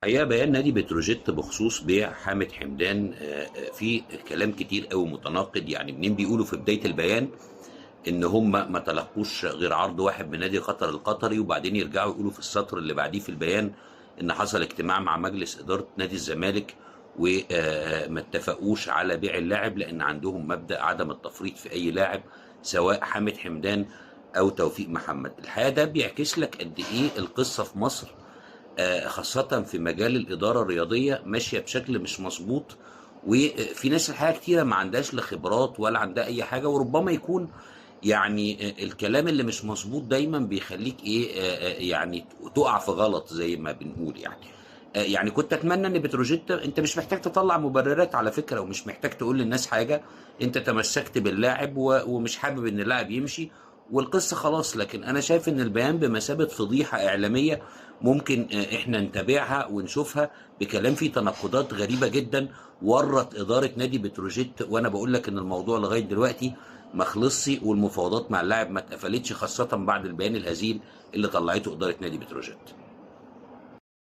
الحقيقة بيان نادي بتروجيت بخصوص بيع حامد حمدان في كلام كتير قوي متناقض. يعني منين بيقولوا في بداية البيان ان هم ما تلقوش غير عرض واحد من نادي قطر القطري، وبعدين يرجعوا يقولوا في السطر اللي بعديه في البيان ان حصل اجتماع مع مجلس إدارة نادي الزمالك وما اتفقوش على بيع اللاعب لان عندهم مبدأ عدم التفريط في اي لاعب سواء حامد حمدان او توفيق محمد. الحقيقة ده بيعكس لك قد ايه القصة في مصر خاصة في مجال الإدارة الرياضية ماشية بشكل مش مظبوط. وفي ناس الحقيقة كتيرة ما عندهاش لا خبرات ولا عندها أي حاجة، وربما يكون يعني الكلام اللي مش مظبوط دايما بيخليك إيه يعني تقع في غلط زي ما بنقول يعني. يعني كنت اتمنى ان بتروجيت انت مش محتاج تطلع مبررات على فكره، ومش محتاج تقول للناس حاجه. انت تمسكت باللاعب ومش حابب ان اللاعب يمشي والقصه خلاص. لكن انا شايف ان البيان بمثابه فضيحه اعلاميه ممكن احنا نتابعها ونشوفها بكلام فيه تناقضات غريبه جدا ورط اداره نادي بتروجيت. وانا بقول لك ان الموضوع لغايه دلوقتي ما خلصش والمفاوضات مع اللاعب ما اتقفلتش، خاصه بعد البيان الهزيل اللي طلعته اداره نادي بتروجيت.